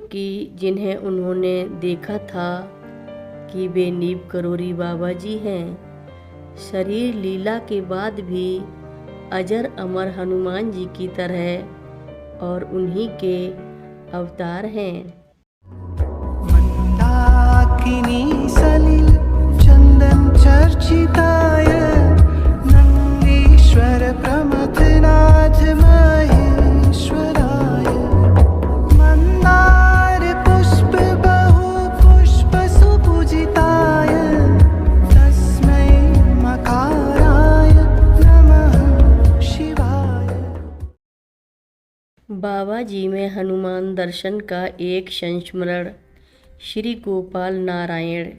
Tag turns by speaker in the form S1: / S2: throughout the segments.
S1: कि जिन्हें उन्होंने देखा था कि वे नीब करोरी बाबा जी हैं, शरीर लीला के बाद भी अजर अमर हनुमान जी की तरह और उन्हीं के अवतार हैं।
S2: मंदाकिनी सलिल चंदन चर्चिताय नंदीश्वर प्रमथनाथ महेश्वराय मंदार पुष्प बहु पुष्प सुपूजिताय तस्मै मकाराय नमः शिवाय।
S1: बाबा जी में हनुमान दर्शन का एक संस्मरण। श्री गोपाल नारायण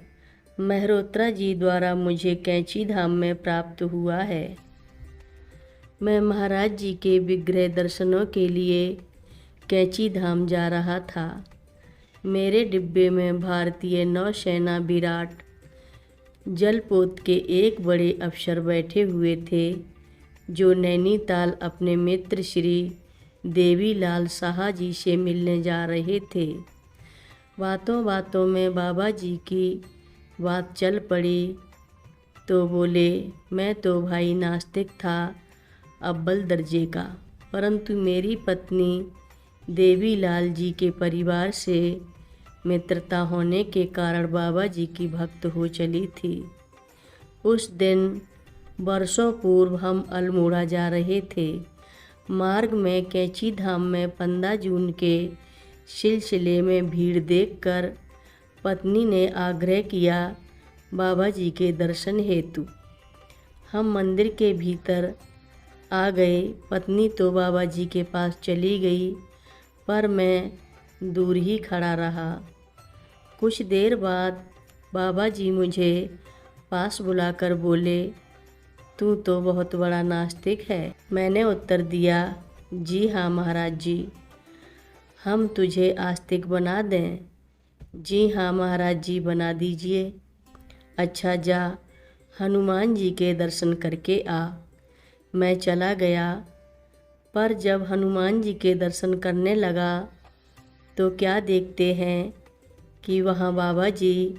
S1: मेहरोत्रा जी द्वारा मुझे कैंची धाम में प्राप्त हुआ है। मैं महाराज जी के विग्रह दर्शनों के लिए कैंची धाम जा रहा था। मेरे डिब्बे में भारतीय नौसेना विराट जलपोत के एक बड़े अफसर बैठे हुए थे, जो नैनीताल अपने मित्र श्री देवीलाल साहा जी से मिलने जा रहे थे। बातों बातों में बाबा जी की बात चल पड़ी तो बोले, मैं तो भाई नास्तिक था अव्वल दर्जे का, परंतु मेरी पत्नी देवीलाल जी के परिवार से मित्रता होने के कारण बाबा जी की भक्त हो चली थी। उस दिन वर्षों पूर्व हम अल्मोड़ा जा रहे थे। मार्ग में कैंची धाम में 15 जून के सिलसिले में भीड़ देखकर पत्नी ने आग्रह किया बाबा जी के दर्शन हेतु। हम मंदिर के भीतर आ गए। पत्नी तो बाबा जी के पास चली गई, पर मैं दूर ही खड़ा रहा। कुछ देर बाद बाबा जी मुझे पास बुलाकर बोले, तू तो बहुत बड़ा नास्तिक है। मैंने उत्तर दिया, जी हाँ महाराज जी, हम तुझे आस्तिक बना दें। जी हाँ महाराज जी, बना दीजिए। अच्छा जा, हनुमान जी के दर्शन करके आ। मैं चला गया, पर जब हनुमान जी के दर्शन करने लगा तो क्या देखते हैं कि वहाँ बाबा जी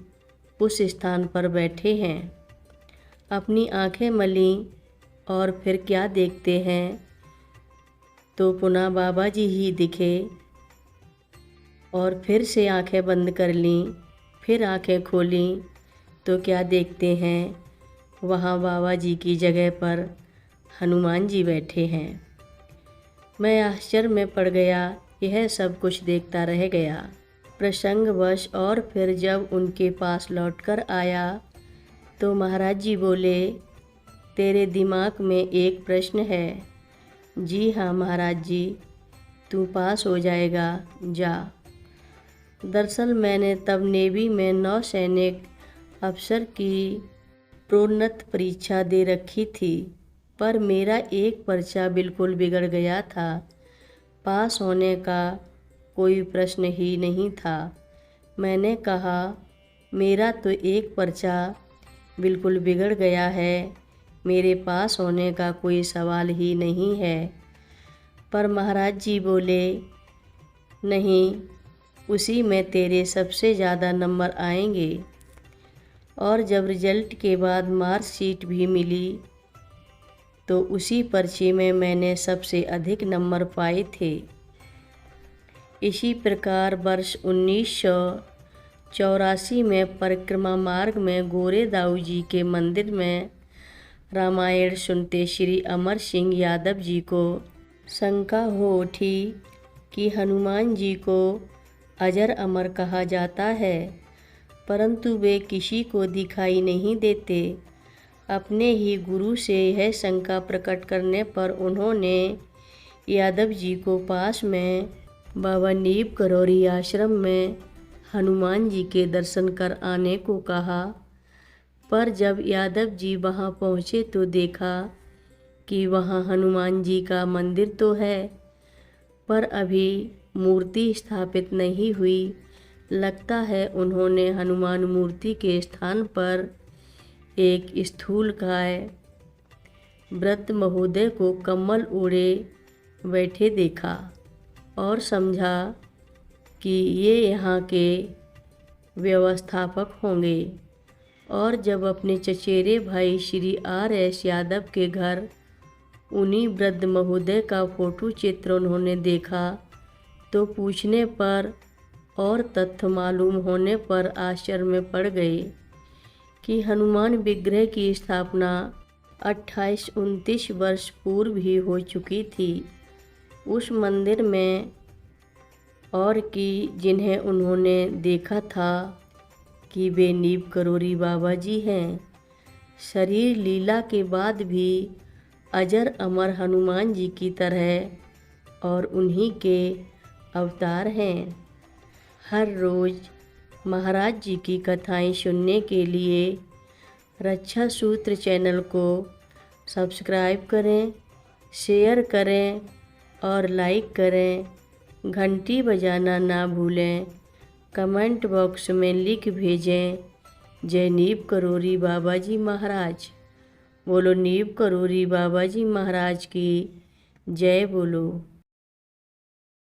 S1: उस स्थान पर बैठे हैं। अपनी आंखें मली और फिर क्या देखते हैं तो पुनः बाबा जी ही दिखे और फिर से आंखें बंद कर लीं। फिर आंखें खोलीं तो क्या देखते हैं, वहाँ बाबा जी की जगह पर हनुमान जी बैठे हैं। मैं आश्चर्य में पड़ गया। यह सब कुछ देखता रह गया प्रसंगवश। और फिर जब उनके पास लौटकर आया तो महाराज जी बोले, तेरे दिमाग में एक प्रश्न है। जी हाँ महाराज जी, तू पास हो जाएगा, जा। दरअसल मैंने तब नेवी में नौसैनिक अफसर की प्रोन्नत परीक्षा दे रखी थी, पर मेरा एक पर्चा बिल्कुल बिगड़ गया था। पास होने का कोई प्रश्न ही नहीं था। मैंने कहा, मेरा तो एक पर्चा बिल्कुल बिगड़ गया है, मेरे पास होने का कोई सवाल ही नहीं है। पर महाराज जी बोले, नहीं, उसी में तेरे सबसे ज़्यादा नंबर आएंगे। और जब रिजल्ट के बाद मार्कशीट भी मिली तो उसी पर्चे में मैंने सबसे अधिक नंबर पाए थे। इसी प्रकार वर्ष 1984 में परिक्रमा मार्ग में गोरे दाऊ जी के मंदिर में रामायण सुनते श्री अमर सिंह यादव जी को शंका हो उठी कि हनुमान जी को अजर अमर कहा जाता है, परंतु वे किसी को दिखाई नहीं देते। अपने ही गुरु से यह शंका प्रकट करने पर उन्होंने यादव जी को पास में बाबा नीब करोरी आश्रम में हनुमान जी के दर्शन कर आने को कहा। पर जब यादव जी वहां पहुंचे तो देखा कि वहां हनुमान जी का मंदिर तो है, पर अभी मूर्ति स्थापित नहीं हुई। लगता है उन्होंने हनुमान मूर्ति के स्थान पर एक स्थूलकाय व्रत महोदय को कम्बल ओढ़े बैठे देखा और समझा कि ये यहाँ के व्यवस्थापक होंगे। और जब अपने चचेरे भाई श्री R.S. यादव के घर उन्हीं वृद्ध महोदय का फोटो चित्र उन्होंने देखा तो पूछने पर और तथ्य मालूम होने पर आश्चर्य में पड़ गए कि हनुमान विग्रह की स्थापना 28-29 वर्ष पूर्व ही हो चुकी थी उस मंदिर में, और कि जिन्हें उन्होंने देखा था कि वे नीब करोरी बाबा जी हैं, शरीर लीला के बाद भी अजर अमर हनुमान जी की तरह और उन्हीं के अवतार हैं। हर रोज़ महाराज जी की कथाएं सुनने के लिए रक्षा सूत्र चैनल को सब्सक्राइब करें, शेयर करें और लाइक करें। घंटी बजाना ना भूलें। कमेंट बॉक्स में लिख भेजें, जय नीब करोरी बाबा जी महाराज। बोलो नीब करोरी बाबा जी महाराज की जय बोलो।